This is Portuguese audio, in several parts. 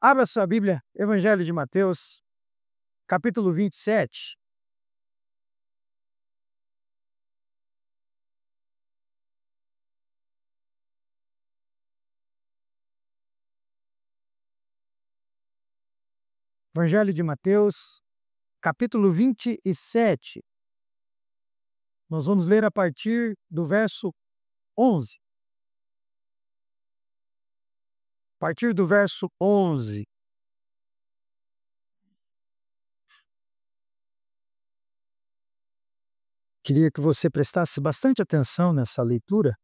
Abra sua Bíblia, Evangelho de Mateus, capítulo 27. Evangelho de Mateus, capítulo 27. Nós vamos ler a partir do verso 11. A partir do verso 11. Queria que você prestasse bastante atenção nessa leitura,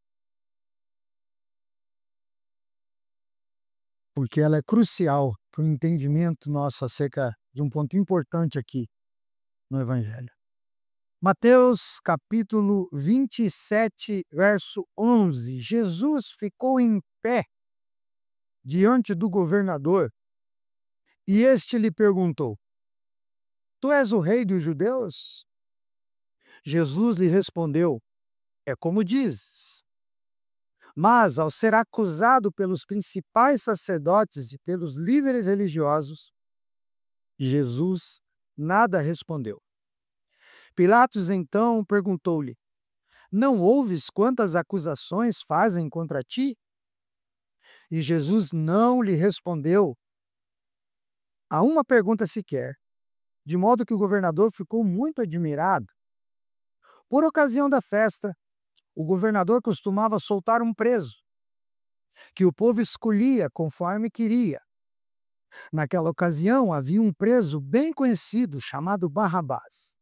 porque ela é crucial para o entendimento nosso acerca de um ponto importante aqui no Evangelho. Mateus, capítulo 27, verso 11. Jesus ficou em pé diante do governador e este lhe perguntou: Tu és o rei dos judeus? Jesus lhe respondeu: É como dizes. Mas, ao ser acusado pelos principais sacerdotes e pelos líderes religiosos, Jesus nada respondeu. Pilatos então perguntou-lhe: Não ouves quantas acusações fazem contra ti? E Jesus não lhe respondeu a uma pergunta sequer, de modo que o governador ficou muito admirado. Por ocasião da festa, o governador costumava soltar um preso, que o povo escolhia conforme queria. Naquela ocasião, havia um preso bem conhecido, chamado Barrabás.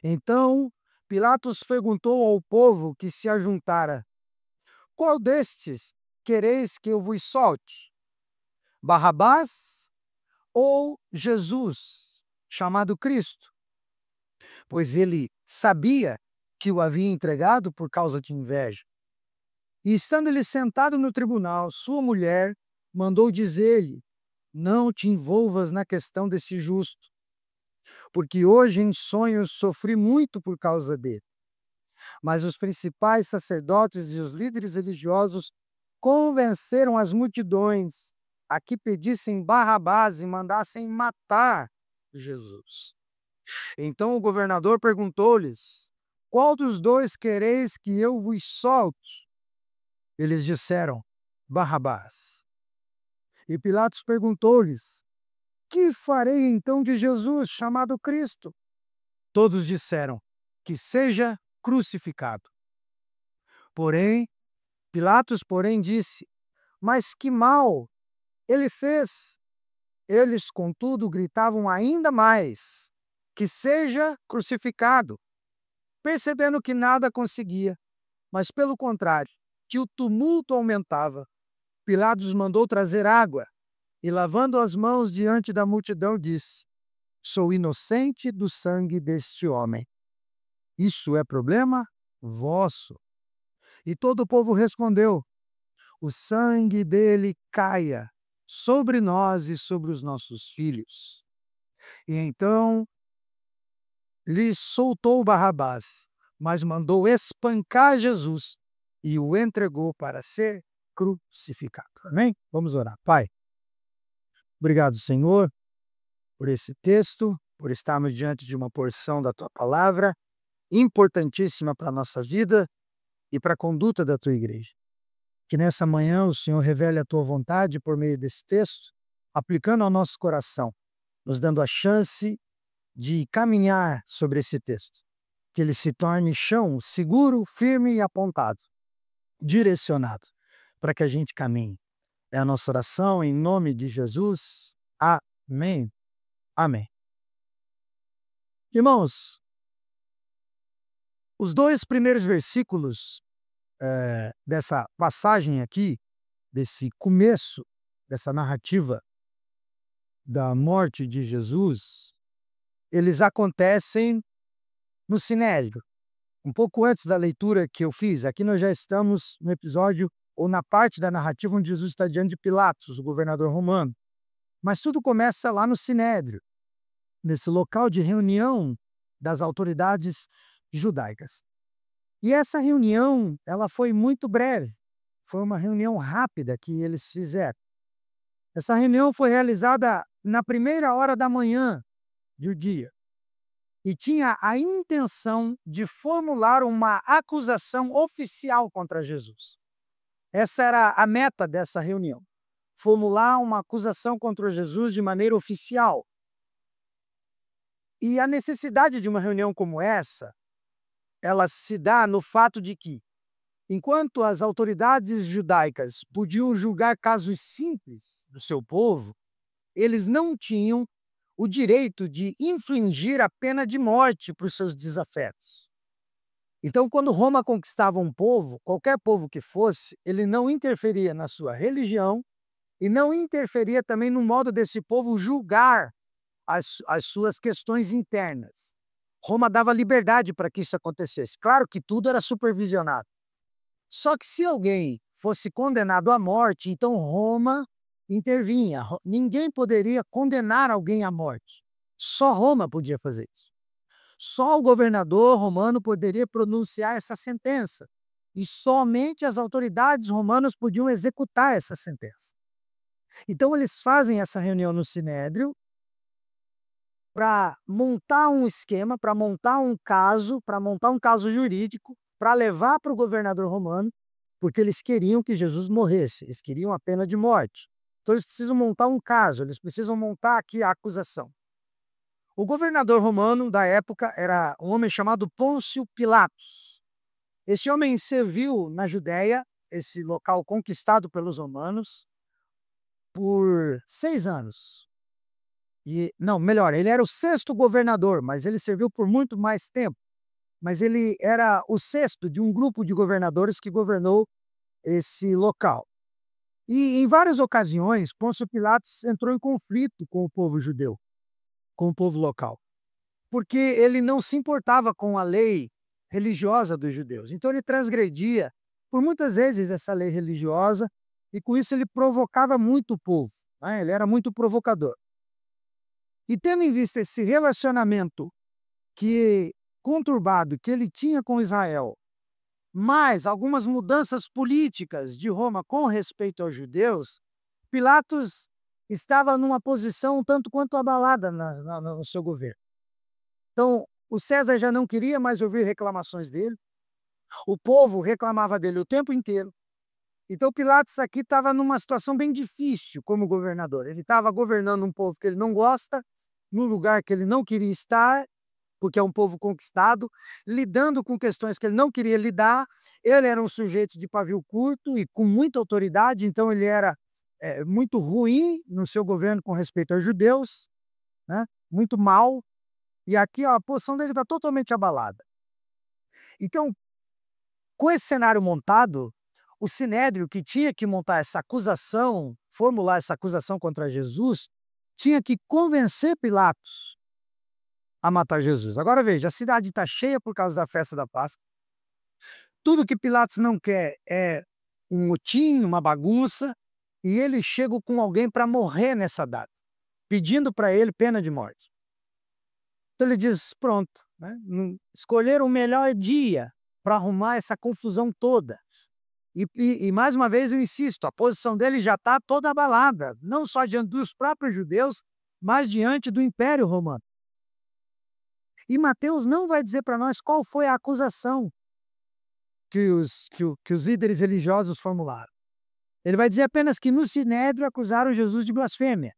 Então, Pilatos perguntou ao povo que se ajuntara: Qual destes quereis que eu vos solte? Barrabás ou Jesus, chamado Cristo? Pois ele sabia que o havia entregado por causa de inveja. E estando ele sentado no tribunal, sua mulher mandou dizer-lhe: Não te envolvas na questão desse justo, porque hoje em sonhos sofri muito por causa dele. Mas os principais sacerdotes e os líderes religiosos convenceram as multidões a que pedissem Barrabás e mandassem matar Jesus. Então o governador perguntou-lhes: Qual dos dois quereis que eu vos solte? Eles disseram: Barrabás. E Pilatos perguntou-lhes: Que farei então de Jesus, chamado Cristo? Todos disseram: Que seja crucificado. Pilatos, disse: Mas que mal ele fez? Eles, contudo, gritavam ainda mais: Que seja crucificado. Percebendo que nada conseguia, mas pelo contrário, que o tumulto aumentava, Pilatos mandou trazer água e, lavando as mãos diante da multidão, disse: Sou inocente do sangue deste homem. Isso é problema vosso. E todo o povo respondeu: O sangue dele caia sobre nós e sobre os nossos filhos. E então lhe soltou Barrabás, mas mandou espancar Jesus e o entregou para ser crucificado. Amém? Vamos orar. Pai, obrigado, Senhor, por esse texto, por estarmos diante de uma porção da tua palavra, importantíssima para a nossa vida e para a conduta da tua igreja. Que nessa manhã o Senhor revele a tua vontade por meio desse texto, aplicando ao nosso coração, nos dando a chance de caminhar sobre esse texto. Que ele se torne chão seguro, firme e apontado, direcionado, para que a gente caminhe. É a nossa oração em nome de Jesus. Amém. Amém. Irmãos, os dois primeiros versículos dessa passagem aqui, desse começo, dessa narrativa da morte de Jesus, eles acontecem no Sinédrio. Um pouco antes da leitura que eu fiz, aqui nós já estamos no episódio, ou na parte da narrativa onde Jesus está diante de Pilatos, o governador romano. Mas tudo começa lá no Sinédrio, nesse local de reunião das autoridades judaicas. E essa reunião, ela foi muito breve. Foi uma reunião rápida que eles fizeram. Essa reunião foi realizada na primeira hora da manhã do dia e tinha a intenção de formular uma acusação oficial contra Jesus. Essa era a meta dessa reunião, formular uma acusação contra Jesus de maneira oficial. E a necessidade de uma reunião como essa, ela se dá no fato de que, enquanto as autoridades judaicas podiam julgar casos simples do seu povo, eles não tinham o direito de infligir a pena de morte para os seus desafetos. Então, quando Roma conquistava um povo, qualquer povo que fosse, ele não interferia na sua religião e não interferia também no modo desse povo julgar as suas questões internas. Roma dava liberdade para que isso acontecesse. Claro que tudo era supervisionado. Só que se alguém fosse condenado à morte, então Roma intervinha. Ninguém poderia condenar alguém à morte. Só Roma podia fazer isso. Só o governador romano poderia pronunciar essa sentença. E somente as autoridades romanas podiam executar essa sentença. Então eles fazem essa reunião no Sinédrio para montar um esquema, para montar um caso jurídico, para levar para o governador romano, porque eles queriam que Jesus morresse, eles queriam a pena de morte. Então eles precisam montar um caso, eles precisam montar aqui a acusação. O governador romano da época era um homem chamado Pôncio Pilatos. Esse homem serviu na Judéia, esse local conquistado pelos romanos, por 6 anos. Ele era o 6º governador, mas ele serviu por muito mais tempo. Mas ele era o 6º de um grupo de governadores que governou esse local. E em várias ocasiões, Pôncio Pilatos entrou em conflito com o povo judeu, com o povo local, porque ele não se importava com a lei religiosa dos judeus. Então ele transgredia, por muitas vezes, essa lei religiosa, e com isso ele provocava muito o povo, né? Ele era muito provocador. E tendo em vista esse relacionamento conturbado que ele tinha com Israel, mas algumas mudanças políticas de Roma com respeito aos judeus, Pilatos estava numa posição um tanto quanto abalada no seu governo. Então, o César já não queria mais ouvir reclamações dele, o povo reclamava dele o tempo inteiro. Então, Pilatos aqui estava numa situação bem difícil como governador. Ele estava governando um povo que ele não gosta, num lugar que ele não queria estar, porque é um povo conquistado, lidando com questões que ele não queria lidar. Ele era um sujeito de pavio curto e com muita autoridade, então ele era muito ruim no seu governo com respeito aos judeus, né? Muito mal. E aqui ó, a posição dele está totalmente abalada. Então, com esse cenário montado, o Sinédrio, que tinha que montar essa acusação, formular essa acusação contra Jesus, tinha que convencer Pilatos a matar Jesus. Agora veja, a cidade está cheia por causa da festa da Páscoa. Tudo que Pilatos não quer é um motim, uma bagunça, e ele chega com alguém para morrer nessa data, pedindo para ele pena de morte. Então ele diz, pronto, né? Escolheram o melhor dia para arrumar essa confusão toda. E mais uma vez eu insisto, a posição dele já está toda abalada, não só diante dos próprios judeus, mas diante do Império Romano. E Mateus não vai dizer para nós qual foi a acusação que os líderes religiosos formularam. Ele vai dizer apenas que no Sinédrio acusaram Jesus de blasfêmia.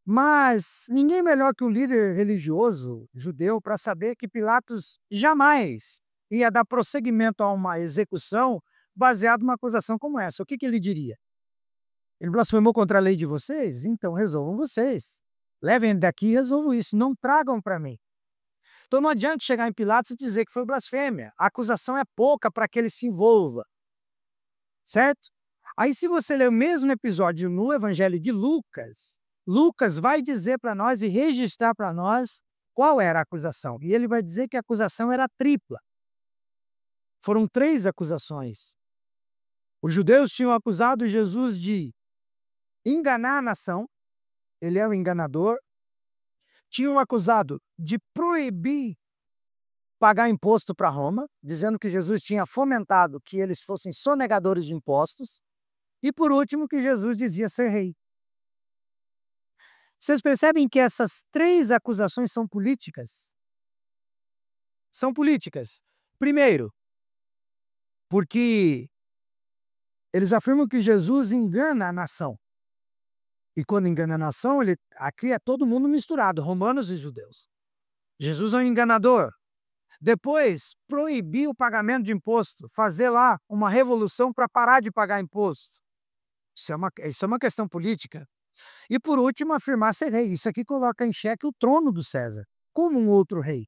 Mas ninguém melhor que o líder religioso judeu para saber que Pilatos jamais ia dar prosseguimento a uma execução baseado numa acusação como essa. O que ele diria? Ele blasfemou contra a lei de vocês? Então resolvam vocês. Levem ele daqui e resolvam isso. Não tragam para mim. Então não adianta chegar em Pilatos e dizer que foi blasfêmia. A acusação é pouca para que ele se envolva. Certo? Aí se você ler o mesmo episódio no Evangelho de Lucas, Lucas vai dizer para nós e registrar para nós qual era a acusação. E ele vai dizer que a acusação era tripla. Foram 3 acusações. Os judeus tinham acusado Jesus de enganar a nação. Ele é o enganador. Tinham acusado de proibir pagar imposto para Roma, dizendo que Jesus tinha fomentado que eles fossem sonegadores de impostos. E por último, que Jesus dizia ser rei. Vocês percebem que essas 3 acusações são políticas? São políticas. Primeiro, porque eles afirmam que Jesus engana a nação. E quando engana a nação, aqui é todo mundo misturado, romanos e judeus. Jesus é um enganador. Depois, proibir o pagamento de imposto, fazer lá uma revolução para parar de pagar imposto. Isso é uma questão política. E por último, afirmar ser rei. Isso aqui coloca em xeque o trono do César, como um outro rei.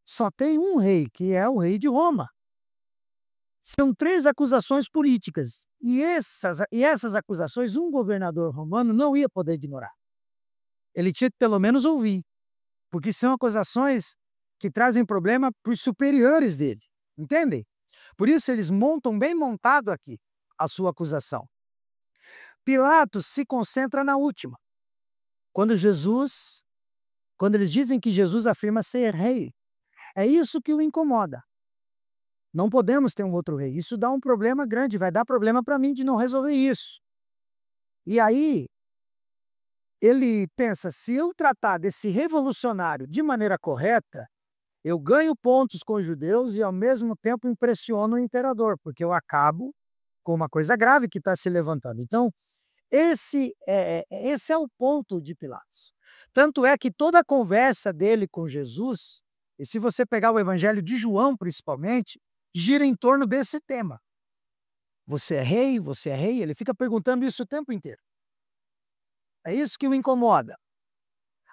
Só tem um rei, que é o rei de Roma. São 3 acusações políticas. E essas acusações, um governador romano não ia poder ignorar. Ele tinha que pelo menos ouvir, porque são acusações que trazem problema para os superiores dele. Entendem? Por isso eles montam bem montado aqui a sua acusação. Pilatos se concentra na última. Quando eles dizem que Jesus afirma ser rei, é isso que o incomoda. Não podemos ter um outro rei. Isso dá um problema grande, vai dar problema para mim de não resolver isso. E aí, ele pensa, se eu tratar desse revolucionário de maneira correta, eu ganho pontos com os judeus e ao mesmo tempo impressiono o imperador, porque eu acabo com uma coisa grave que está se levantando. Então, esse é o ponto de Pilatos. Tanto é que toda a conversa dele com Jesus, e se você pegar o Evangelho de João principalmente, gira em torno desse tema. Você é rei? Você é rei? Ele fica perguntando isso o tempo inteiro. É isso que o incomoda.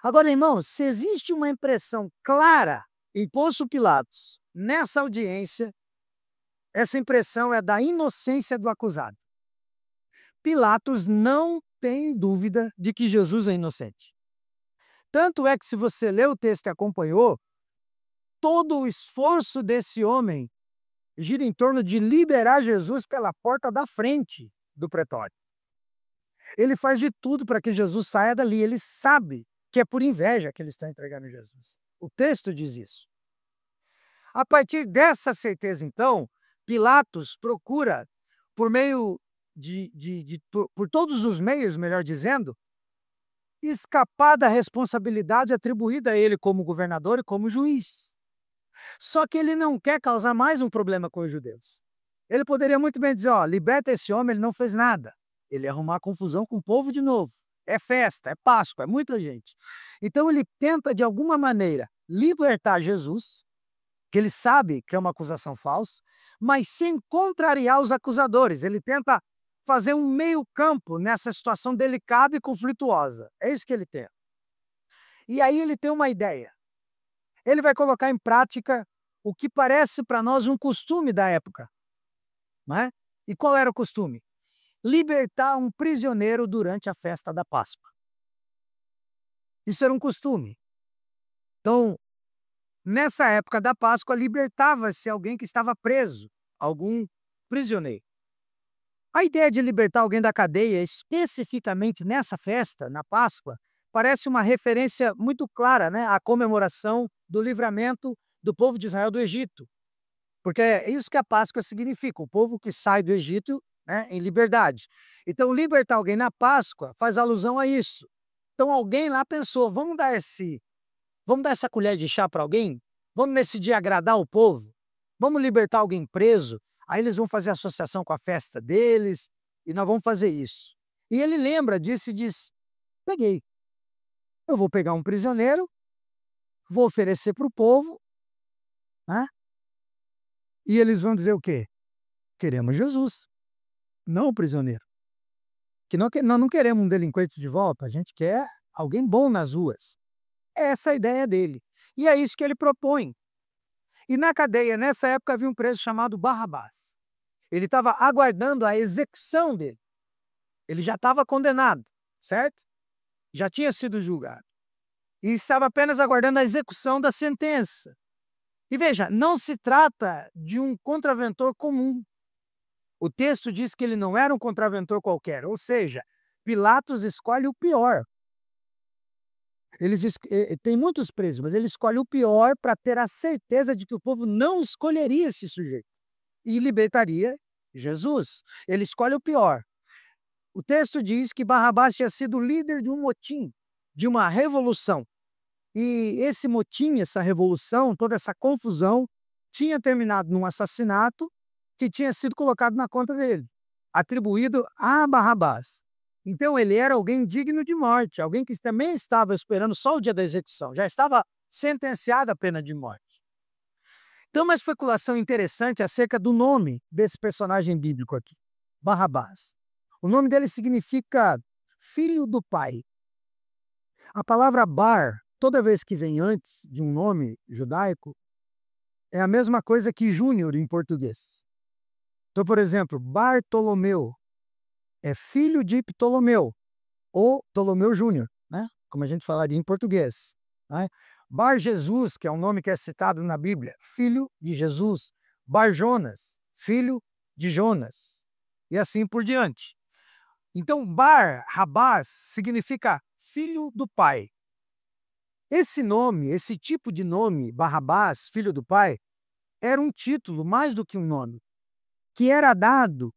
Agora, irmãos, se existe uma impressão clara em Pôncio Pilatos nessa audiência, essa impressão é da inocência do acusado. Pilatos não tem dúvida de que Jesus é inocente. Tanto é que, se você lê o texto e acompanhou, todo o esforço desse homem gira em torno de liberar Jesus pela porta da frente do pretório. Ele faz de tudo para que Jesus saia dali. Ele sabe que é por inveja que eles estão entregando Jesus. O texto diz isso. A partir dessa certeza, então, Pilatos procura, por meio por todos os meios, melhor dizendo, escapar da responsabilidade atribuída a ele como governador e como juiz. Só que ele não quer causar mais um problema com os judeus. Ele poderia muito bem dizer, liberta esse homem, ele não fez nada. Ele ia arrumar confusão com o povo de novo. É festa, é Páscoa, é muita gente. Então ele tenta, de alguma maneira, libertar Jesus, que ele sabe que é uma acusação falsa, mas sem contrariar os acusadores. Ele tenta fazer um meio campo nessa situação delicada e conflituosa. É isso que ele tenta. E aí ele tem uma ideia. Ele vai colocar em prática o que parece para nós um costume da época. Não é? E qual era o costume? Libertar um prisioneiro durante a festa da Páscoa. Isso era um costume. Então, nessa época da Páscoa, libertava-se alguém que estava preso, algum prisioneiro. A ideia de libertar alguém da cadeia, especificamente nessa festa, na Páscoa, parece uma referência muito clara, né, à comemoração do livramento do povo de Israel do Egito. Porque é isso que a Páscoa significa, o povo que sai do Egito, né, em liberdade. Então, libertar alguém na Páscoa faz alusão a isso. Então, alguém lá pensou, vamos dar essa colher de chá para alguém? Vamos nesse dia agradar o povo? Vamos libertar alguém preso? Aí eles vão fazer associação com a festa deles e nós vamos fazer isso. E ele lembra disso e diz, peguei. Eu vou pegar um prisioneiro, vou oferecer para o povo, né? E eles vão dizer o quê? Queremos Jesus, não o prisioneiro. Que nós não queremos um delinquente de volta, a gente quer alguém bom nas ruas. Essa é a ideia dele. E é isso que ele propõe. E na cadeia, nessa época, havia um preso chamado Barrabás. Ele estava aguardando a execução dele. Ele já estava condenado, certo? Já tinha sido julgado. E estava apenas aguardando a execução da sentença. E veja, não se trata de um contraventor comum. O texto diz que ele não era um contraventor qualquer, ou seja, Pilatos escolhe o pior. Tem muitos presos, mas ele escolhe o pior para ter a certeza de que o povo não escolheria esse sujeito e libertaria Jesus. Ele escolhe o pior. O texto diz que Barrabás tinha sido líder de um motim, de uma revolução. E esse motim, essa revolução, toda essa confusão, tinha terminado num assassinato que tinha sido colocado na conta dele, atribuído a Barrabás. Então ele era alguém digno de morte, alguém que também estava esperando só o dia da execução, já estava sentenciado à pena de morte. Então, uma especulação interessante acerca do nome desse personagem bíblico aqui, Barrabás. O nome dele significa filho do pai. A palavra bar, toda vez que vem antes de um nome judaico, é a mesma coisa que júnior em português. Então, por exemplo, Bartolomeu é filho de Ptolomeu, ou Ptolomeu Júnior, né? Como a gente falaria em português. Né? Bar Jesus, que é um nome que é citado na Bíblia, filho de Jesus. Bar Jonas, filho de Jonas. E assim por diante. Então, Barrabás significa filho do pai. Esse nome, esse tipo de nome, Barrabás, filho do pai, era um título mais do que um nome, que era dado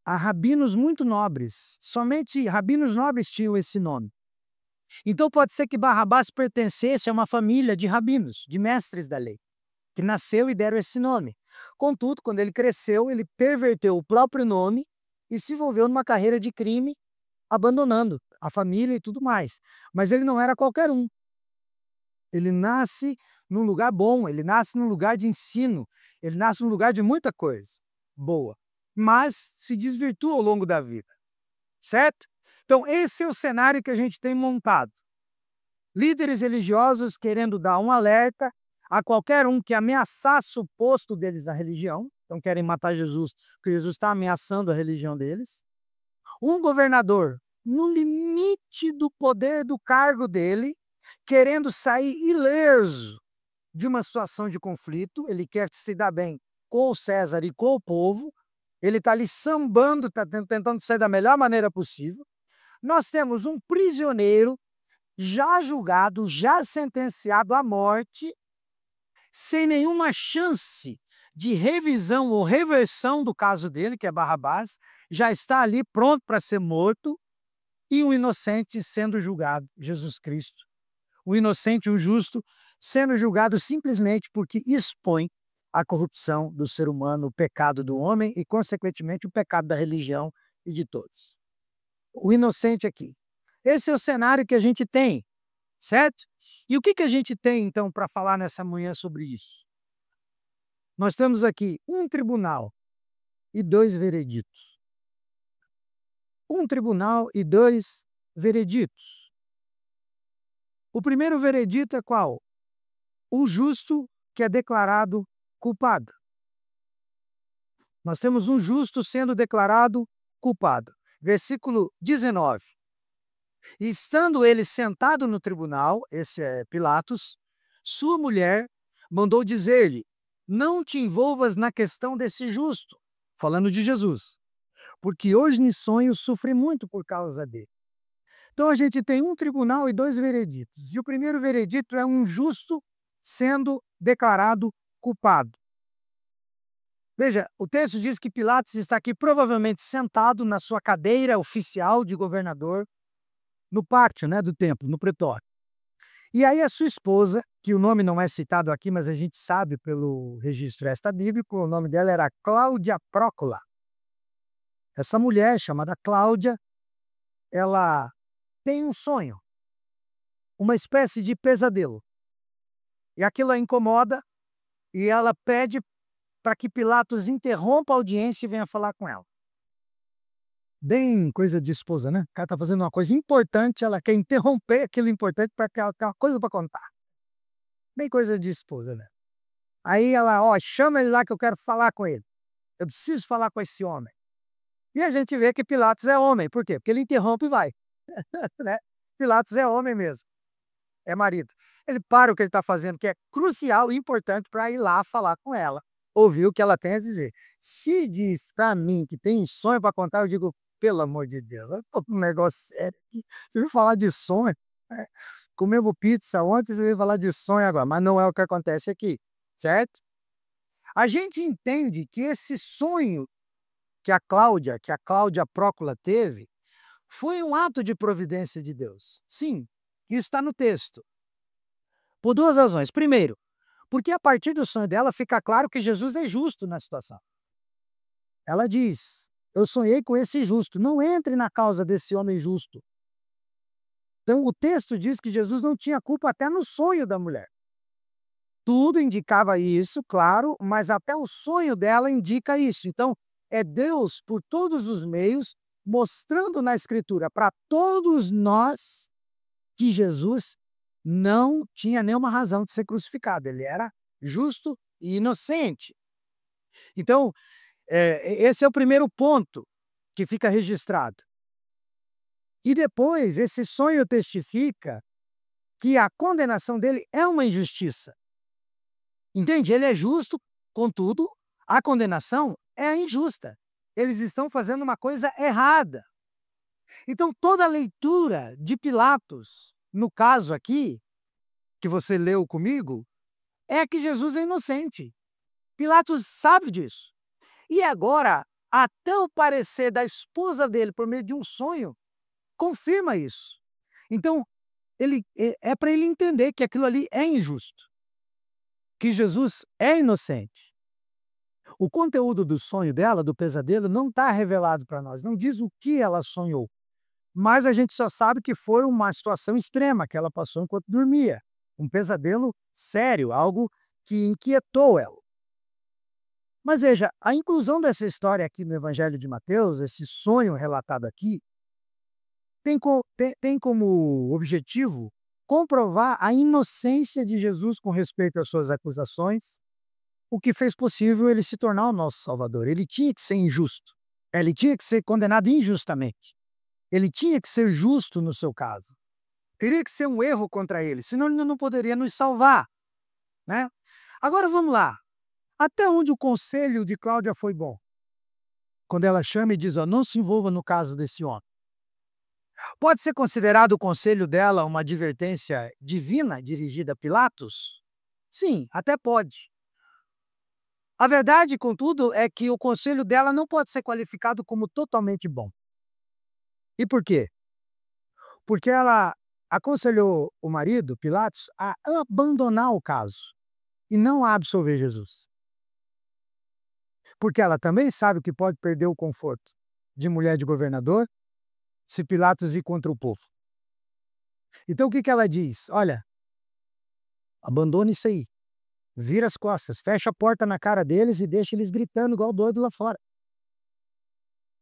a rabinos muito nobres. Somente rabinos nobres tinham esse nome. Então pode ser que Barrabás pertencesse a uma família de rabinos, de mestres da lei, que nasceu e deram esse nome. Contudo, quando ele cresceu, ele perverteu o próprio nome e se envolveu numa carreira de crime, abandonando a família e tudo mais. Mas ele não era qualquer um. Ele nasce num lugar bom, ele nasce num lugar de ensino, ele nasce num lugar de muita coisa boa, mas se desvirtua ao longo da vida, certo? Então esse é o cenário que a gente tem montado. Líderes religiosos querendo dar um alerta a qualquer um que ameaçasse o posto deles na religião, então querem matar Jesus, porque Jesus está ameaçando a religião deles. Um governador, no limite do poder do cargo dele, querendo sair ileso de uma situação de conflito, ele quer se dar bem com o César e com o povo, ele está ali sambando, está tentando sair da melhor maneira possível. Nós temos um prisioneiro já julgado, já sentenciado à morte, sem nenhuma chance de revisão ou reversão do caso dele, que é Barrabás, já está ali pronto para ser morto, e um inocente sendo julgado, Jesus Cristo. O inocente, o justo, sendo julgado simplesmente porque expõe a corrupção do ser humano, o pecado do homem e, consequentemente, o pecado da religião e de todos. O inocente aqui. Esse é o cenário que a gente tem, certo? E o que a gente tem, então, para falar nessa manhã sobre isso? Nós temos aqui um tribunal e dois vereditos. Um tribunal e dois vereditos. O primeiro veredito é qual? O justo que é declarado culpado. Nós temos um justo sendo declarado culpado. Versículo 19. E estando ele sentado no tribunal, esse é Pilatos, sua mulher mandou dizer-lhe: não te envolvas na questão desse justo, falando de Jesus, porque hoje em sonho sofri muito por causa dele. Então a gente tem um tribunal e dois vereditos. E o primeiro veredito é um justo sendo declarado culpado. Veja, o texto diz que Pilatos está aqui provavelmente sentado na sua cadeira oficial de governador, no pátio, né, do templo, no pretório. E aí a sua esposa, que o nome não é citado aqui, mas a gente sabe pelo registro extra-bíblico, o nome dela era Cláudia Prócula. Essa mulher, chamada Cláudia, ela tem um sonho, uma espécie de pesadelo. E aquilo a incomoda e ela pede para que Pilatos interrompa a audiência e venha falar com ela. Bem coisa de esposa, né? O cara está fazendo uma coisa importante, ela quer interromper aquilo importante para que ela tenha uma coisa para contar. Bem coisa de esposa, né? Aí ela, chama ele lá que eu quero falar com ele. Eu preciso falar com esse homem. E a gente vê que Pilatos é homem. Por quê? Porque ele interrompe e vai. Né? Pilatos é homem mesmo. É marido. Ele para o que ele está fazendo, que é crucial e importante para ir lá falar com ela. Ouvir o que ela tem a dizer. Se diz para mim que tem um sonho para contar, eu digo, pelo amor de Deus, eu estou com um negócio sério aqui. Você veio falar de sonho? Comemos pizza ontem, você veio falar de sonho agora. Mas não é o que acontece aqui, certo? A gente entende que esse sonho que a Cláudia Prócula teve, foi um ato de providência de Deus. Sim, isso está no texto. Por duas razões. Primeiro, porque a partir do sonho dela fica claro que Jesus é justo na situação. Ela diz: eu sonhei com esse justo, não entre na causa desse homem justo. Então o texto diz que Jesus não tinha culpa até no sonho da mulher. Tudo indicava isso, claro, mas até o sonho dela indica isso. Então, é Deus, por todos os meios, mostrando na Escritura para todos nós que Jesus não tinha nenhuma razão de ser crucificado. Ele era justo e inocente. Então, esse é o primeiro ponto que fica registrado. E depois, esse sonho testifica que a condenação dele é uma injustiça. Entende? Ele é justo, contudo, a condenação é injusta. Eles estão fazendo uma coisa errada. Então, toda a leitura de Pilatos, no caso aqui, que você leu comigo, é que Jesus é inocente. Pilatos sabe disso. E agora, até o parecer da esposa dele, por meio de um sonho, confirma isso. Então, é para ele entender que aquilo ali é injusto, que Jesus é inocente. O conteúdo do sonho dela, do pesadelo, não está revelado para nós, não diz o que ela sonhou. Mas a gente só sabe que foi uma situação extrema que ela passou enquanto dormia. Um pesadelo sério, algo que inquietou ela. Mas veja, a inclusão dessa história aqui no Evangelho de Mateus, esse sonho relatado aqui, tem como objetivo comprovar a inocência de Jesus com respeito às suas acusações, o que fez possível ele se tornar o nosso Salvador. Ele tinha que ser injusto, ele tinha que ser condenado injustamente, ele tinha que ser justo no seu caso. Teria que ser um erro contra ele, senão ele não poderia nos salvar, né? Agora vamos lá. Até onde o conselho de Cláudia foi bom? Quando ela chama e diz, ó, não se envolva no caso desse homem. Pode ser considerado o conselho dela uma advertência divina dirigida a Pilatos? Sim, até pode. A verdade, contudo, é que o conselho dela não pode ser qualificado como totalmente bom. E por quê? Porque ela aconselhou o marido, Pilatos, a abandonar o caso e não a absolver Jesus. Porque ela também sabe que pode perder o conforto de mulher de governador se Pilatos ir contra o povo. Então o que ela diz? Olha, abandone isso aí. Vira as costas, fecha a porta na cara deles e deixa eles gritando igual doido lá fora.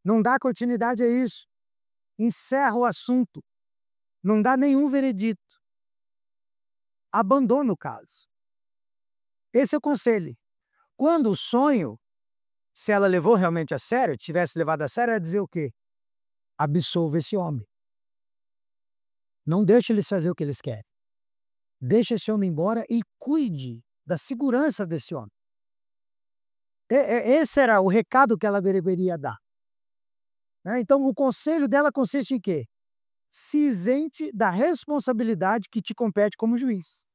Não dá continuidade a isso. Encerra o assunto. Não dá nenhum veredito. Abandona o caso. Esse é o conselho. Quando o sonho, se ela levou realmente a sério, tivesse levado a sério, ela ia dizer o quê? Absolva esse homem. Não deixe eles fazer o que eles querem. Deixe esse homem embora e cuide da segurança desse homem. Esse era o recado que ela deveria dar. Então, o conselho dela consiste em quê? Se isente da responsabilidade que te compete como juiz,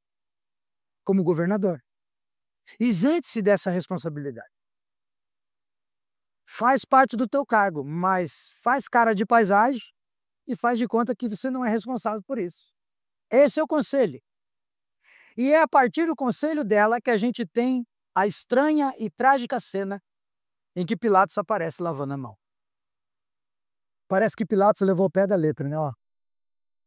como governador. Isente-se dessa responsabilidade. Faz parte do teu cargo, mas faz cara de paisagem e faz de conta que você não é responsável por isso. Esse é o conselho. E é a partir do conselho dela que a gente tem a estranha e trágica cena em que Pilatos aparece lavando a mão. Parece que Pilatos levou o pé da letra, né? Ó,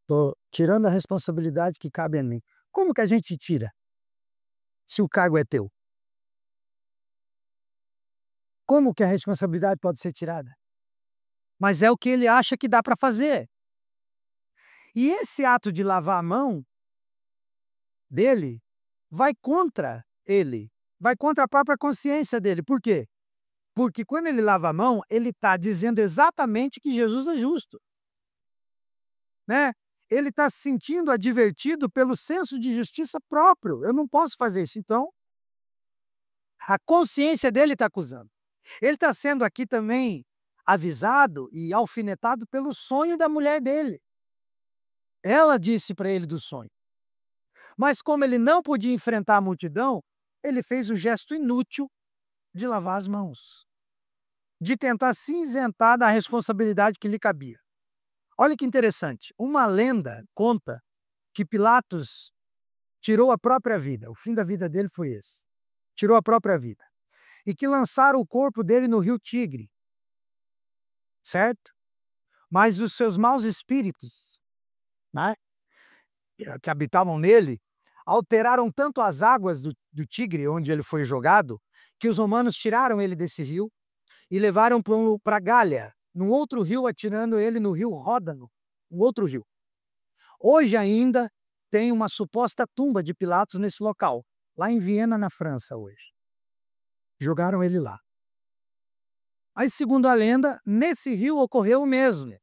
tô tirando a responsabilidade que cabe a mim. Como que a gente tira se o cargo é teu? Como que a responsabilidade pode ser tirada? Mas é o que ele acha que dá para fazer. E esse ato de lavar a mão dele vai contra ele, vai contra a própria consciência dele. Por quê? Porque quando ele lava a mão, ele está dizendo exatamente que Jesus é justo, né? Ele está se sentindo advertido pelo senso de justiça próprio. Eu não posso fazer isso. Então, a consciência dele está acusando. Ele está sendo aqui também avisado e alfinetado pelo sonho da mulher dele. Ela disse para ele do sonho. Mas como ele não podia enfrentar a multidão, ele fez o gesto inútil de lavar as mãos, de tentar se isentar da responsabilidade que lhe cabia. Olha que interessante, uma lenda conta que Pilatos tirou a própria vida, o fim da vida dele foi esse, tirou a própria vida, e que lançaram o corpo dele no rio Tigre, certo? Mas os seus maus espíritos, né, que habitavam nele, alteraram tanto as águas do Tigre, onde ele foi jogado, que os romanos tiraram ele desse rio e levaram para Gália, num outro rio, atirando ele no rio Ródano, um outro rio. Hoje ainda tem uma suposta tumba de Pilatos nesse local, lá em Viena, na França, hoje. Jogaram ele lá. Aí, segundo a lenda, nesse rio ocorreu o mesmo.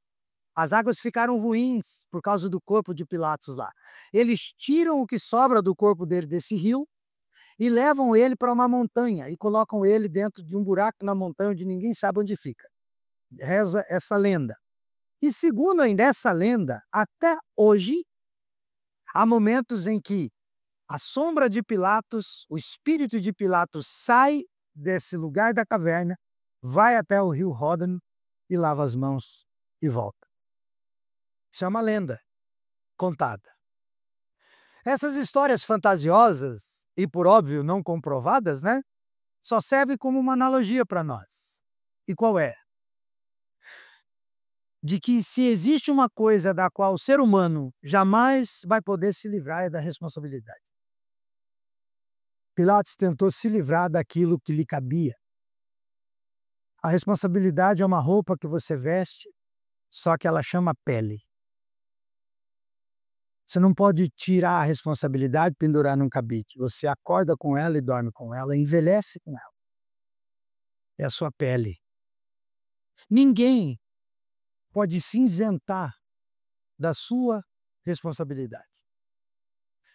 As águas ficaram ruins por causa do corpo de Pilatos lá. Eles tiram o que sobra do corpo dele desse rio e levam ele para uma montanha e colocam ele dentro de um buraco na montanha onde ninguém sabe onde fica. Reza essa lenda. E segundo ainda essa lenda, até hoje, há momentos em que a sombra de Pilatos, o espírito de Pilatos sai desse lugar da caverna, vai até o rio Ródano e lava as mãos e volta. Isso é uma lenda contada. Essas histórias fantasiosas e, por óbvio, não comprovadas, né, só servem como uma analogia para nós. E qual é? De que se existe uma coisa da qual o ser humano jamais vai poder se livrar é da responsabilidade. Pilatos tentou se livrar daquilo que lhe cabia. A responsabilidade é uma roupa que você veste, só que ela chama pele. Você não pode tirar a responsabilidade e pendurar num cabide. Você acorda com ela e dorme com ela, envelhece com ela. É a sua pele. Ninguém pode se isentar da sua responsabilidade.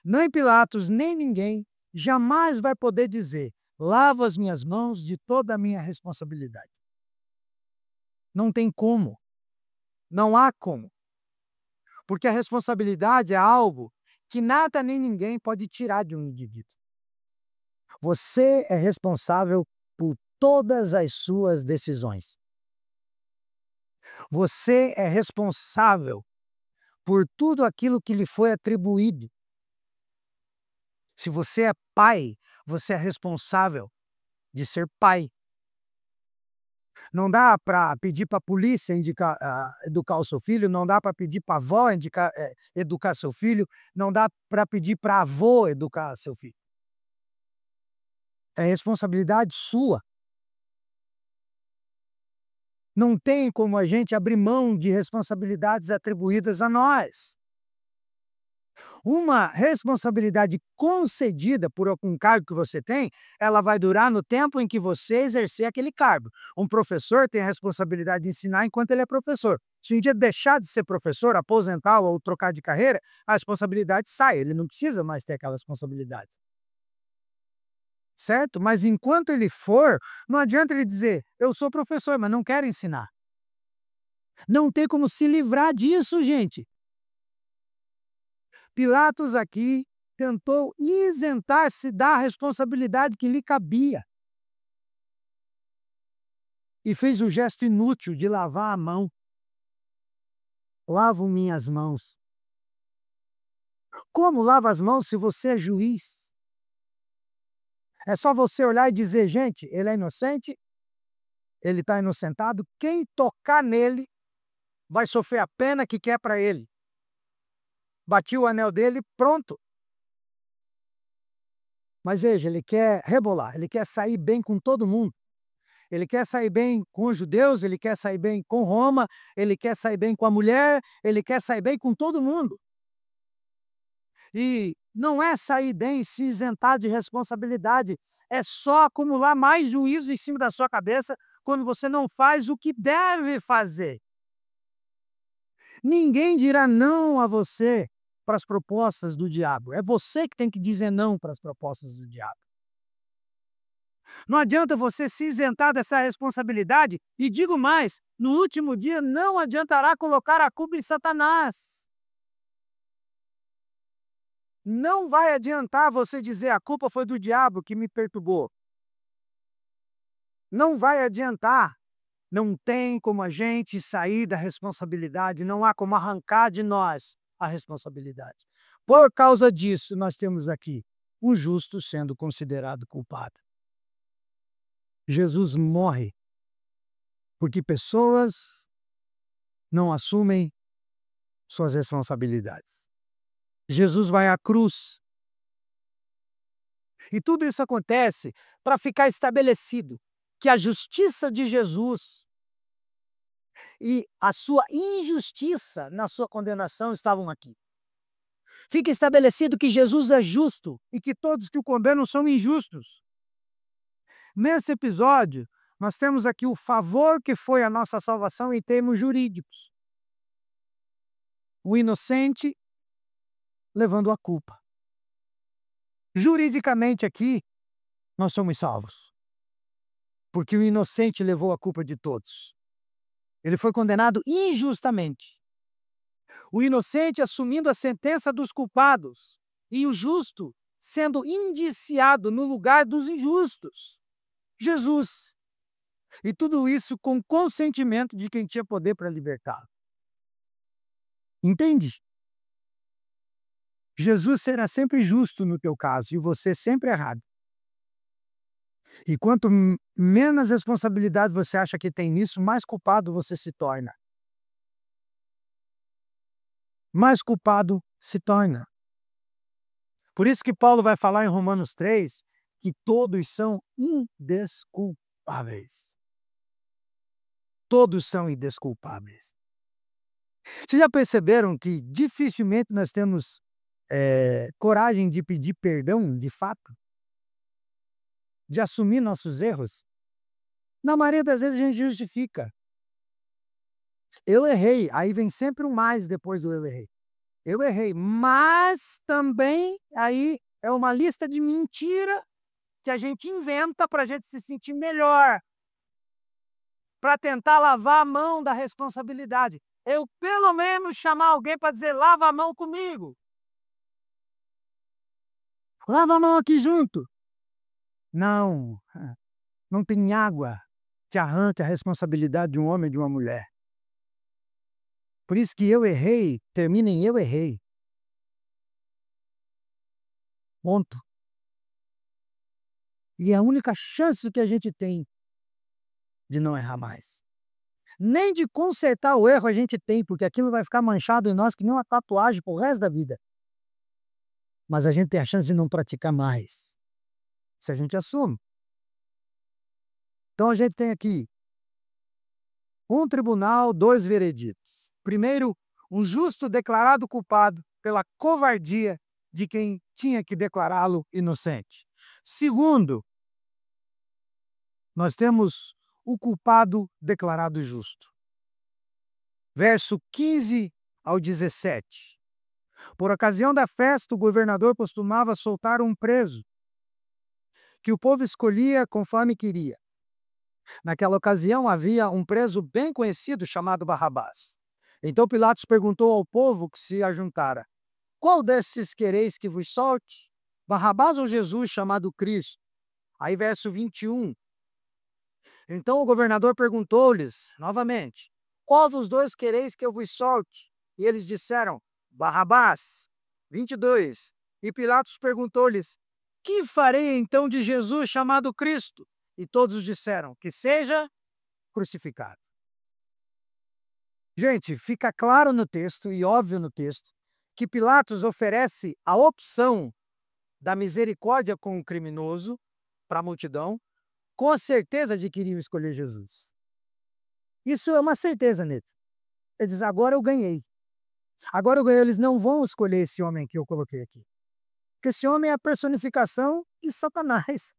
Nem Pilatos, nem ninguém jamais vai poder dizer: lavo as minhas mãos de toda a minha responsabilidade. Não tem como. Não há como. Porque a responsabilidade é algo que nada nem ninguém pode tirar de um indivíduo. Você é responsável por todas as suas decisões. Você é responsável por tudo aquilo que lhe foi atribuído. Se você é pai, você é responsável de ser pai. Não dá para pedir para a polícia educar o seu filho, não dá para pedir para a avó educar seu filho, não dá para pedir para a avó educar seu filho. É responsabilidade sua. Não tem como a gente abrir mão de responsabilidades atribuídas a nós. Uma responsabilidade concedida por algum cargo que você tem, ela vai durar no tempo em que você exercer aquele cargo. Um professor tem a responsabilidade de ensinar enquanto ele é professor. Se um dia deixar de ser professor, aposentar ou trocar de carreira, a responsabilidade sai, ele não precisa mais ter aquela responsabilidade. Certo? Mas enquanto ele for, não adianta ele dizer: eu sou professor, mas não quero ensinar. Não tem como se livrar disso, gente. Pilatos aqui tentou isentar-se da responsabilidade que lhe cabia. E fez o gesto inútil de lavar a mão. Lavo minhas mãos. Como lava as mãos se você é juiz? É só você olhar e dizer: gente, ele é inocente, ele está inocentado, quem tocar nele vai sofrer a pena que quer para ele. Bati o anel dele, pronto. Mas veja, ele quer rebolar, ele quer sair bem com todo mundo. Ele quer sair bem com os judeus, ele quer sair bem com Roma, ele quer sair bem com a mulher, ele quer sair bem com todo mundo. E não é sair bem, se isentar de responsabilidade, é só acumular mais juízo em cima da sua cabeça quando você não faz o que deve fazer. Ninguém dirá não a você para as propostas do diabo. É você que tem que dizer não para as propostas do diabo. Não adianta você se isentar dessa responsabilidade e digo mais, no último dia não adiantará colocar a culpa em Satanás. Não vai adiantar você dizer: a culpa foi do diabo que me perturbou. Não vai adiantar. Não tem como a gente sair da responsabilidade, não há como arrancar de nós a responsabilidade. Por causa disso, nós temos aqui o justo sendo considerado culpado. Jesus morre porque pessoas não assumem suas responsabilidades. Jesus vai à cruz. E tudo isso acontece para ficar estabelecido que a justiça de Jesus e a sua injustiça na sua condenação estavam aqui. Fica estabelecido que Jesus é justo e que todos que o condenam são injustos. Nesse episódio, nós temos aqui o favor que foi a nossa salvação em termos jurídicos. O inocente levando a culpa. Juridicamente aqui, nós somos salvos. Porque o inocente levou a culpa de todos. Ele foi condenado injustamente. O inocente assumindo a sentença dos culpados e o justo sendo indiciado no lugar dos injustos. Jesus. E tudo isso com consentimento de quem tinha poder para libertá-lo. Entende? Jesus será sempre justo no teu caso e você sempre errado. E quanto menos responsabilidade você acha que tem nisso, mais culpado você se torna. Mais culpado se torna. Por isso que Paulo vai falar em Romanos 3 que todos são indesculpáveis. Todos são indesculpáveis. Vocês já perceberam que dificilmente nós temos coragem de pedir perdão de fato? De assumir nossos erros? Na maioria das vezes a gente justifica. Eu errei, aí vem sempre um mais depois do eu errei. Eu errei, mas também aí é uma lista de mentira que a gente inventa para a gente se sentir melhor, para tentar lavar a mão da responsabilidade. Eu pelo menos chamar alguém para dizer, lava a mão comigo. Lava a mão aqui junto. Não, não tem água que arranque a responsabilidade de um homem e de uma mulher. Por isso que eu errei, termina em eu errei. Ponto. E é a única chance que a gente tem de não errar mais. Nem de consertar o erro a gente tem, porque aquilo vai ficar manchado em nós que nem uma tatuagem pro resto da vida. Mas a gente tem a chance de não praticar mais, se a gente assume. Então a gente tem aqui um tribunal, dois vereditos. Primeiro, um justo declarado culpado pela covardia de quem tinha que declará-lo inocente. Segundo, nós temos o culpado declarado justo. Verso 15 ao 17. Por ocasião da festa, o governador costumava soltar um preso, que o povo escolhia conforme queria. Naquela ocasião havia um preso bem conhecido chamado Barrabás. Então Pilatos perguntou ao povo que se ajuntara: qual desses quereis que vos solte? Barrabás ou Jesus chamado Cristo? Aí verso 21. Então o governador perguntou-lhes novamente: qual dos dois quereis que eu vos solte? E eles disseram: Barrabás. 22. E Pilatos perguntou-lhes: que farei então de Jesus chamado Cristo? E todos disseram: que seja crucificado. Gente, fica claro no texto e óbvio no texto que Pilatos oferece a opção da misericórdia com o criminoso para a multidão, com a certeza de que iriam escolher Jesus. Isso é uma certeza, Neto. Ele diz, agora eu ganhei. Agora eu ganhei, eles não vão escolher esse homem que eu coloquei aqui. Porque esse homem é a personificação de Satanás.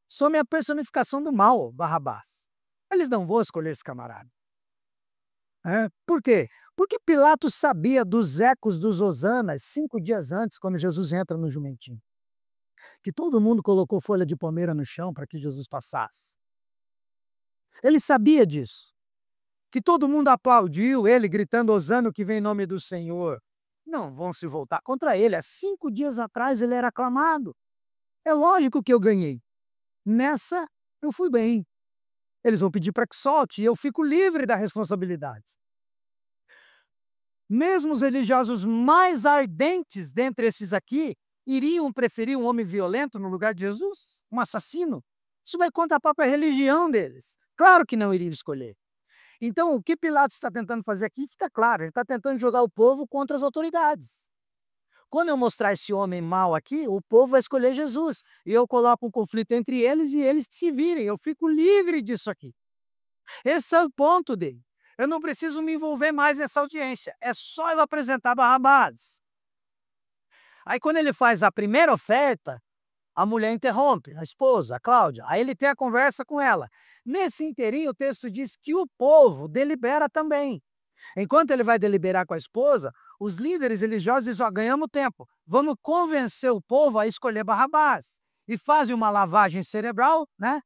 Esse homem é a personificação do mal, Barrabás. Eles não vão escolher esse camarada. Por quê? Porque Pilatos sabia dos ecos dos hosanas 5 dias antes, quando Jesus entra no jumentinho. Que todo mundo colocou folha de palmeira no chão para que Jesus passasse. Ele sabia disso. Que todo mundo aplaudiu ele, gritando, hosana que vem em nome do Senhor. Não vão se voltar contra ele. Há 5 dias atrás ele era aclamado. É lógico que eu ganhei. Nessa, eu fui bem. Eles vão pedir para que solte e eu fico livre da responsabilidade. Mesmo os religiosos mais ardentes dentre esses aqui iriam preferir um homem violento no lugar de Jesus? Um assassino? Isso vai contra a própria religião deles. Claro que não iriam escolher. Então, o que Pilatos está tentando fazer aqui fica claro, ele está tentando jogar o povo contra as autoridades. Quando eu mostrar esse homem mau aqui, o povo vai escolher Jesus. E eu coloco um conflito entre eles e eles que se virem. Eu fico livre disso aqui. Esse é o ponto dele. Eu não preciso me envolver mais nessa audiência. É só eu apresentar Barrabás. Aí quando ele faz a primeira oferta, a mulher interrompe, a esposa, a Cláudia. Aí ele tem a conversa com ela. Nesse inteirinho, o texto diz que o povo delibera também. Enquanto ele vai deliberar com a esposa, os líderes religiosos dizem, ó, ganhamos tempo, vamos convencer o povo a escolher Barrabás. E fazem uma lavagem cerebral, né?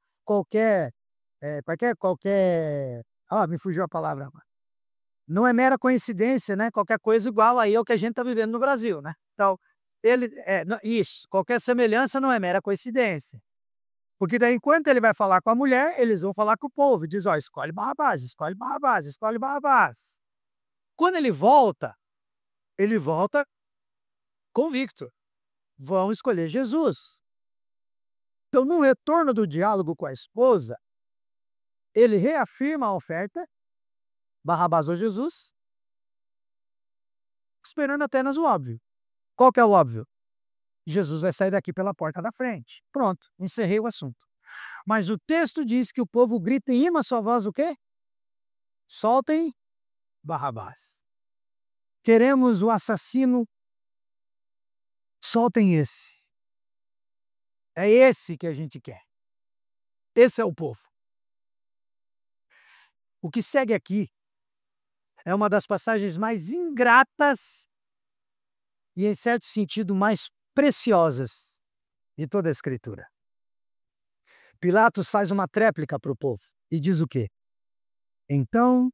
Me fugiu a palavra agora. Não é mera coincidência, né? Qualquer coisa igual aí ao que a gente está vivendo no Brasil, né? Então, qualquer semelhança não é mera coincidência. Porque daí, enquanto ele vai falar com a mulher, eles vão falar com o povo. Diz, ó, escolhe Barrabás, escolhe Barrabás, escolhe Barrabás. Quando ele volta convicto. Vão escolher Jesus. Então, no retorno do diálogo com a esposa, ele reafirma a oferta, Barrabás ou Jesus, esperando apenas o óbvio. Qual que é o óbvio? Jesus vai sair daqui pela porta da frente. Pronto, encerrei o assunto. Mas o texto diz que o povo grita em uma só voz o quê? Soltem Barrabás. Queremos o assassino, soltem esse. É esse que a gente quer. Esse é o povo. O que segue aqui é uma das passagens mais ingratas e, em certo sentido, mais preciosas de toda a Escritura. Pilatos faz uma tréplica para o povo e diz o quê? Então,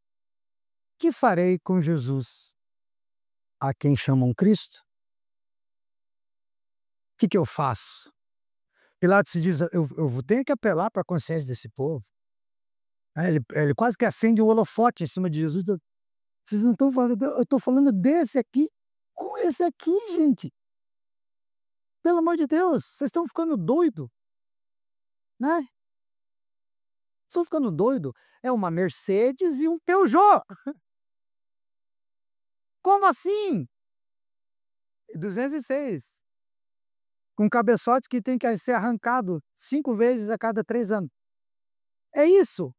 que farei com Jesus, a quem chamam Cristo? O que eu faço? Pilatos diz, eu tenho que apelar para a consciência desse povo. Ele quase que acende um holofote em cima de Jesus. Vocês não estão falando, eu estou falando desse aqui, com esse aqui, gente. Pelo amor de Deus, vocês estão ficando doido, né? Estão ficando doido. É uma Mercedes e um Peugeot. Como assim? 206. Com cabeçote que tem que ser arrancado 5 vezes a cada 3 anos. É isso.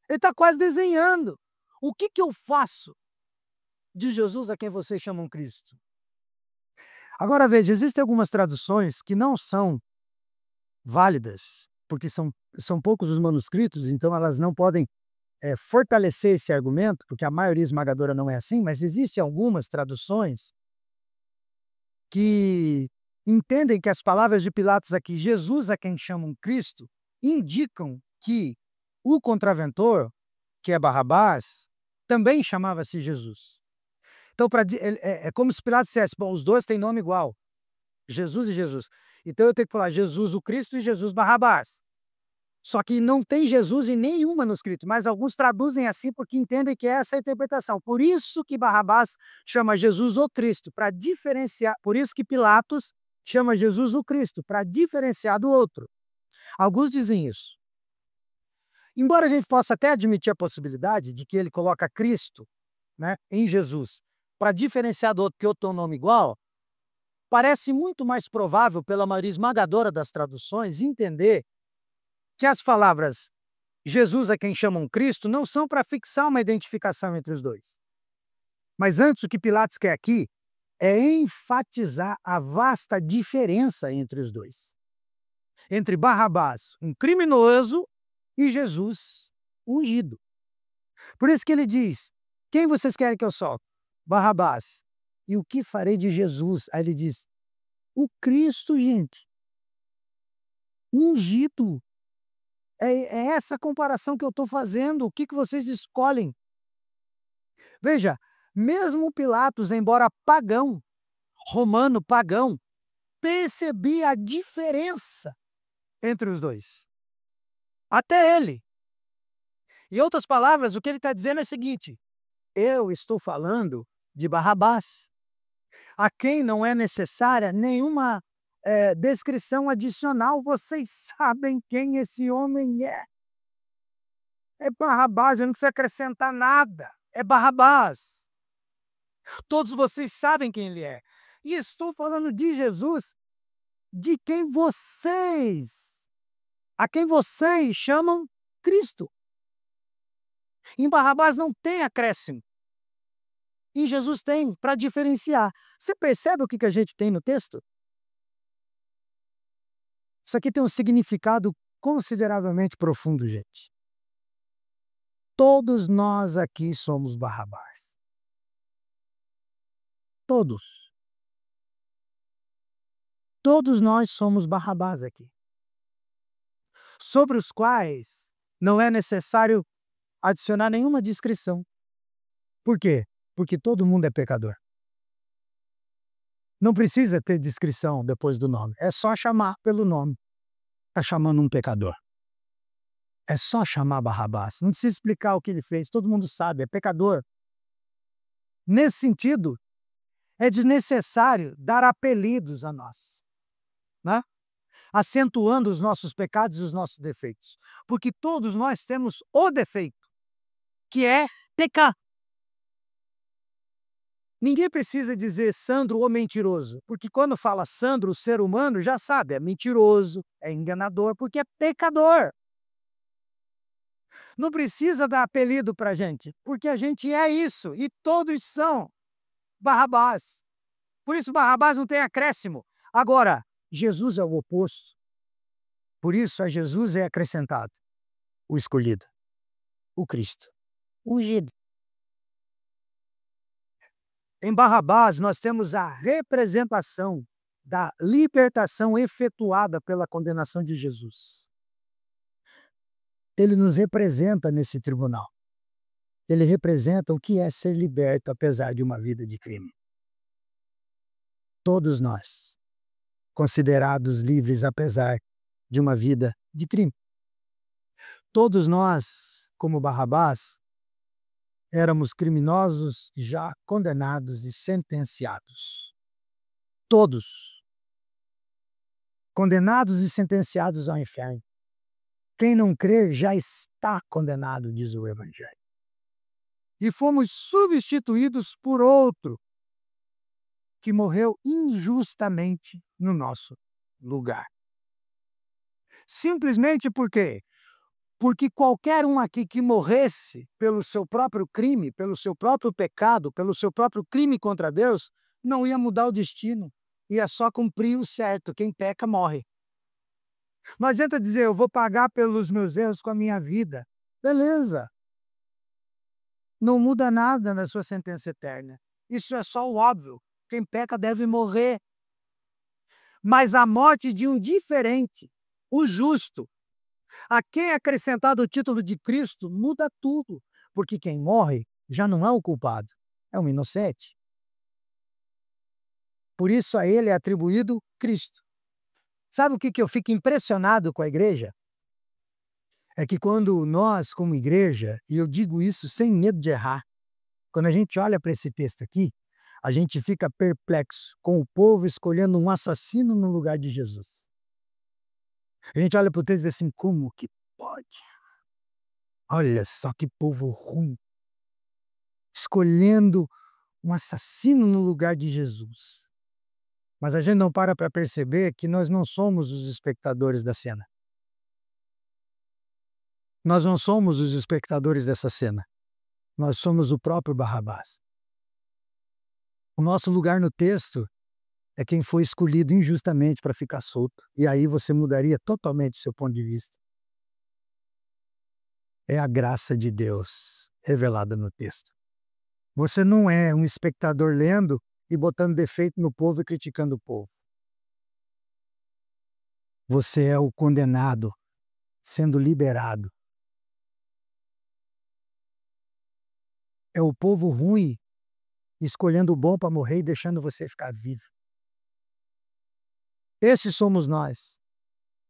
Ele está quase desenhando. O que eu faço de Jesus a quem vocês chamam Cristo? Agora veja, existem algumas traduções que não são válidas, porque são poucos os manuscritos, então elas não podem fortalecer esse argumento, porque a maioria esmagadora não é assim, mas existem algumas traduções que entendem que as palavras de Pilatos aqui, Jesus a quem chamam Cristo, indicam que o contraventor, que é Barrabás, também chamava-se Jesus. Então, é como se Pilatos dissesse, bom, os dois têm nome igual, Jesus e Jesus. Então eu tenho que falar Jesus o Cristo e Jesus Barrabás. Só que não tem Jesus em nenhum manuscrito, mas alguns traduzem assim porque entendem que é essa a interpretação. Por isso que Barrabás chama Jesus o Cristo, para diferenciar. Por isso que Pilatos chama Jesus o Cristo, para diferenciar do outro. Alguns dizem isso. Embora a gente possa até admitir a possibilidade de que ele coloca Cristo, né, em Jesus, para diferenciar do outro que outro tem um nome igual, parece muito mais provável, pela maioria esmagadora das traduções, entender que as palavras Jesus a quem chamam Cristo não são para fixar uma identificação entre os dois. Mas antes, o que Pilatos quer aqui é enfatizar a vasta diferença entre os dois. Entre Barrabás, um criminoso, e Jesus, ungido. Por isso que ele diz, quem vocês querem que eu solte? Barrabás. E o que farei de Jesus? Aí ele diz, o Cristo, gente. Ungido. É essa comparação que eu estou fazendo. O que vocês escolhem? Veja, mesmo Pilatos, embora pagão, romano pagão, percebia a diferença entre os dois. Até ele, Em outras palavras, o que ele está dizendo é o seguinte: eu estou falando de Barrabás, a quem não é necessária nenhuma descrição adicional. Vocês sabem quem esse homem é. É Barrabás, eu não preciso acrescentar nada. É Barrabás. Todos vocês sabem quem ele é. E estou falando de Jesus, de a quem vocês chamam Cristo. Em Barrabás não tem acréscimo. Em Jesus tem, para diferenciar. Você percebe o que a gente tem no texto? Isso aqui tem um significado consideravelmente profundo, gente. Todos nós aqui somos Barrabás. Todos. Todos nós somos Barrabás aqui. Sobre os quais não é necessário adicionar nenhuma descrição. Por quê? Porque todo mundo é pecador. Não precisa ter descrição depois do nome. É só chamar pelo nome. Está chamando um pecador. É só chamar Barrabás. Não precisa explicar o que ele fez. Todo mundo sabe, é pecador. Nesse sentido, é desnecessário dar apelidos a nós, né? Acentuando os nossos pecados e os nossos defeitos. Porque todos nós temos o defeito, que é pecar. Ninguém precisa dizer Sandro o mentiroso, porque quando fala Sandro, o ser humano já sabe, é mentiroso, é enganador, porque é pecador. Não precisa dar apelido para a gente, porque a gente é isso, e todos são Barrabás. Por isso Barrabás não tem acréscimo. Agora, Jesus é o oposto. Por isso a Jesus é acrescentado o escolhido, o Cristo, o ungido. Em Barrabás, nós temos a representação da libertação efetuada pela condenação de Jesus. Ele nos representa nesse tribunal. Ele representa o que é ser liberto apesar de uma vida de crime. Todos nós, considerados livres apesar de uma vida de crime. Todos nós, como Barrabás, éramos criminosos já condenados e sentenciados. Todos. Condenados e sentenciados ao inferno. Quem não crer já está condenado, diz o Evangelho. E fomos substituídos por outro que morreu injustamente no nosso lugar. Simplesmente por quê? Porque qualquer um aqui que morresse pelo seu próprio crime, pelo seu próprio pecado, pelo seu próprio crime contra Deus, não ia mudar o destino. Ia só cumprir o certo. Quem peca, morre. Não adianta dizer, eu vou pagar pelos meus erros com a minha vida. Beleza. Não muda nada na sua sentença eterna. Isso é só o óbvio. Quem peca deve morrer. Mas a morte de um diferente, o justo, a quem é acrescentado o título de Cristo, muda tudo. Porque quem morre já não é o culpado, é um inocente. Por isso a ele é atribuído Cristo. Sabe o que eu fico impressionado com a igreja? É que quando nós, como igreja, e eu digo isso sem medo de errar, quando a gente olha para esse texto aqui, a gente fica perplexo com o povo escolhendo um assassino no lugar de Jesus. A gente olha para o texto e diz assim, como que pode? Olha só que povo ruim. Escolhendo um assassino no lugar de Jesus. Mas a gente não para perceber que nós não somos os espectadores da cena. Nós não somos os espectadores dessa cena. Nós somos o próprio Barrabás. O nosso lugar no texto é quem foi escolhido injustamente para ficar solto. E aí você mudaria totalmente o seu ponto de vista. É a graça de Deus revelada no texto. Você não é um espectador lendo e botando defeito no povo e criticando o povo. Você é o condenado, sendo liberado. É o povo ruim, escolhendo o bom para morrer e deixando você ficar vivo. Esses somos nós.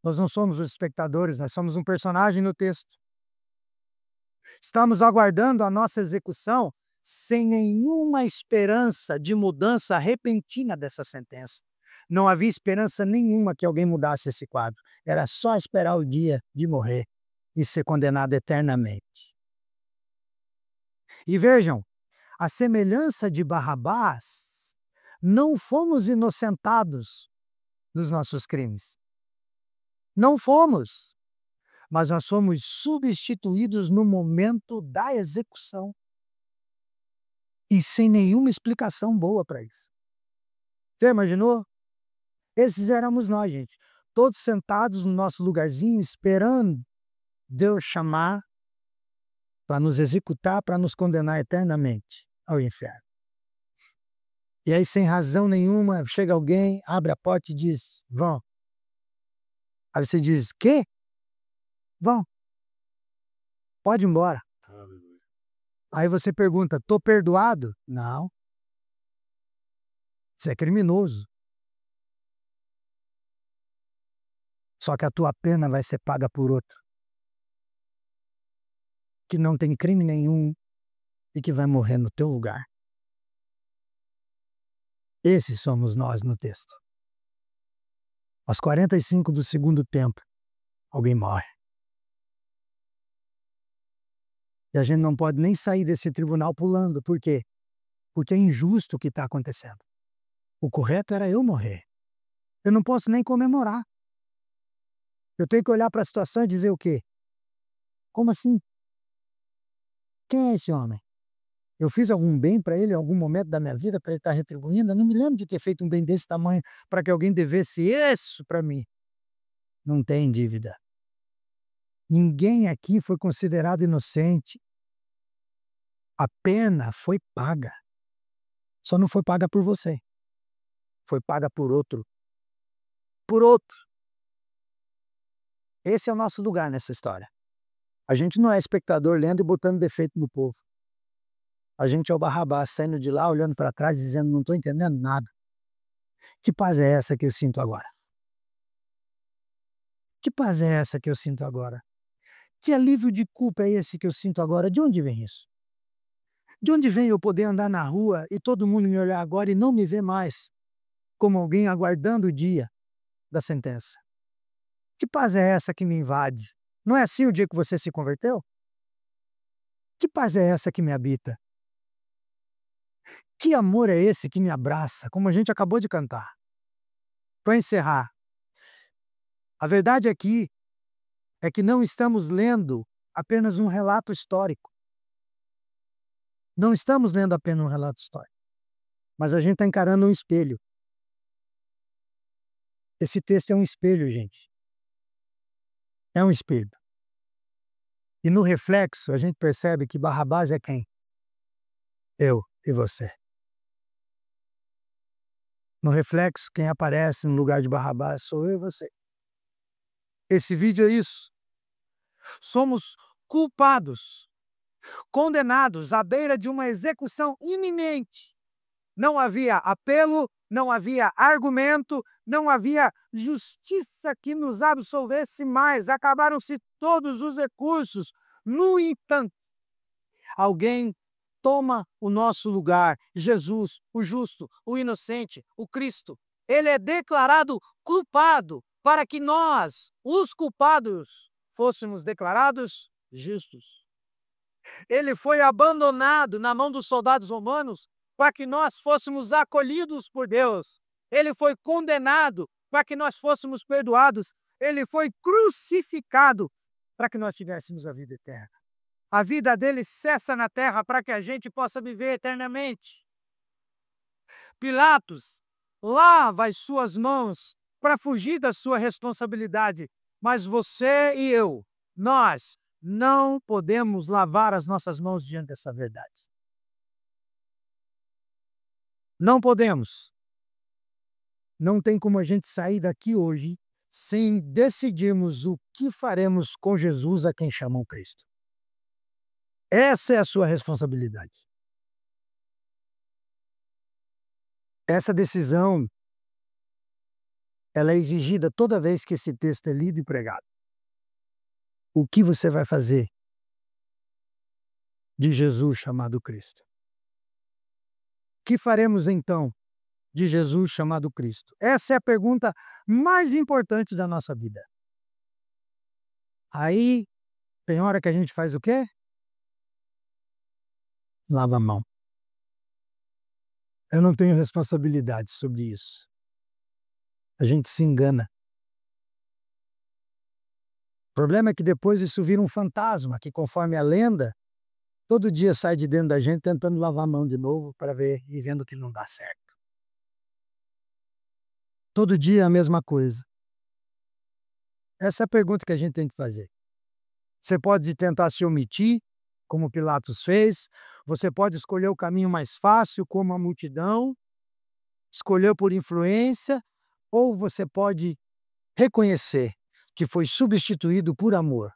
Nós não somos os espectadores, nós somos um personagem no texto. Estamos aguardando a nossa execução sem nenhuma esperança de mudança repentina dessa sentença. Não havia esperança nenhuma que alguém mudasse esse quadro. Era só esperar o dia de morrer e ser condenado eternamente. E vejam, a semelhança de Barrabás, não fomos inocentados dos nossos crimes. Não fomos, mas nós fomos substituídos no momento da execução. E sem nenhuma explicação boa para isso. Você imaginou? Esses éramos nós, gente. Todos sentados no nosso lugarzinho, esperando Deus chamar para nos executar, para nos condenar eternamente ao inferno. E aí, sem razão nenhuma, chega alguém, abre a porta e diz: vão. Aí você diz: quê? Vão. Pode ir embora. Aí você pergunta: tô perdoado? Não. Você é criminoso. Só que a tua pena vai ser paga por outro, que não tem crime nenhum e que vai morrer no teu lugar. Esses somos nós no texto. Aos 45 do segundo tempo, alguém morre. E a gente não pode nem sair desse tribunal pulando. Por quê? Porque é injusto o que está acontecendo. O correto era eu morrer. Eu não posso nem comemorar. Eu tenho que olhar para a situação e dizer o quê? Como assim? Quem é esse homem? Eu fiz algum bem para ele em algum momento da minha vida para ele estar retribuindo? Eu não me lembro de ter feito um bem desse tamanho para que alguém devesse isso para mim. Não tem dívida. Ninguém aqui foi considerado inocente. A pena foi paga. Só não foi paga por você. Foi paga por outro. Por outro. Esse é o nosso lugar nessa história. A gente não é espectador lendo e botando defeito no povo. A gente é o Barrabás saindo de lá, olhando para trás, dizendo: não estou entendendo nada. Que paz é essa que eu sinto agora? Que paz é essa que eu sinto agora? Que alívio de culpa é esse que eu sinto agora? De onde vem isso? De onde vem eu poder andar na rua e todo mundo me olhar agora e não me ver mais como alguém aguardando o dia da sentença? Que paz é essa que me invade? Não é assim o dia que você se converteu? Que paz é essa que me habita? Que amor é esse que me abraça, como a gente acabou de cantar? Para encerrar, a verdade aqui é que não estamos lendo apenas um relato histórico. Não estamos lendo apenas um relato histórico, mas a gente está encarando um espelho. Esse texto é um espelho, gente. É um espelho. E no reflexo a gente percebe que Barrabás é quem? Eu e você. No reflexo, quem aparece no lugar de Barrabás sou eu e você. Esse vídeo é isso. Somos culpados, condenados à beira de uma execução iminente. Não havia apelo, não havia argumento, não havia justiça que nos absolvesse mais. Acabaram-se todos os recursos. No entanto, alguém toma o nosso lugar. Jesus, o justo, o inocente, o Cristo. Ele é declarado culpado para que nós, os culpados, fôssemos declarados justos. Ele foi abandonado na mão dos soldados romanos para que nós fôssemos acolhidos por Deus. Ele foi condenado para que nós fôssemos perdoados. Ele foi crucificado para que nós tivéssemos a vida eterna. A vida dele cessa na terra para que a gente possa viver eternamente. Pilatos lava as suas mãos para fugir da sua responsabilidade. Mas você e eu, nós, não podemos lavar as nossas mãos diante dessa verdade. Não podemos. Não tem como a gente sair daqui hoje sem decidirmos o que faremos com Jesus, a quem chamam Cristo. Essa é a sua responsabilidade. Essa decisão, ela é exigida toda vez que esse texto é lido e pregado. O que você vai fazer de Jesus chamado Cristo? Que faremos então de Jesus chamado Cristo? Essa é a pergunta mais importante da nossa vida. Aí, tem hora que a gente faz o quê? Lava a mão. Eu não tenho responsabilidade sobre isso. A gente se engana. O problema é que depois isso vira um fantasma, que conforme a lenda, todo dia sai de dentro da gente tentando lavar a mão de novo para ver e vendo que não dá certo. Todo dia é a mesma coisa. Essa é a pergunta que a gente tem que fazer. Você pode tentar se omitir, como Pilatos fez. Você pode escolher o caminho mais fácil, como a multidão, escolher por influência, ou você pode reconhecer que foi substituído por amor,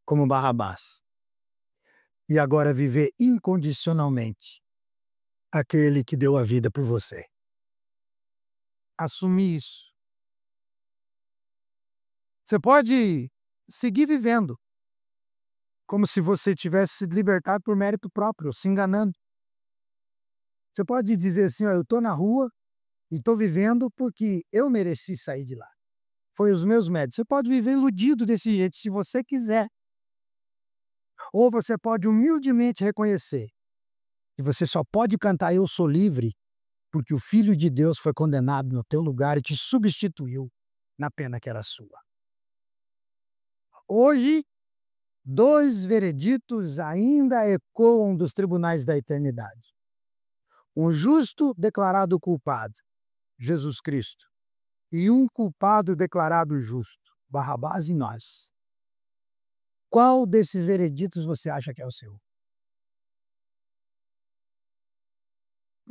como Barrabás, e agora viver incondicionalmente aquele que deu a vida por você. Assumir isso. Você pode seguir vivendo como se você tivesse sido libertado por mérito próprio, se enganando. Você pode dizer assim: ó, eu estou na rua e estou vivendo porque eu mereci sair de lá. Foi os meus méritos. Você pode viver iludido desse jeito se você quiser. Ou você pode humildemente reconhecer que você só pode cantar "Eu sou livre" porque o Filho de Deus foi condenado no teu lugar e te substituiu na pena que era sua. Hoje, 2 vereditos ainda ecoam dos tribunais da eternidade. Um justo declarado culpado, Jesus Cristo, e um culpado declarado justo, Barrabás e nós. Qual desses vereditos você acha que é o seu?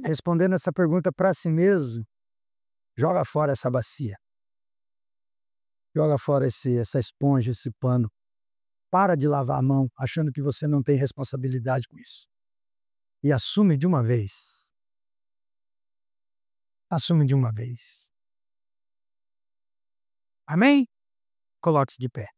Respondendo essa pergunta para si mesmo, joga fora essa bacia. Joga fora essa esponja, esse pano. Para de lavar a mão achando que você não tem responsabilidade com isso. E assume de uma vez. Assume de uma vez. Amém? Coloque-se de pé.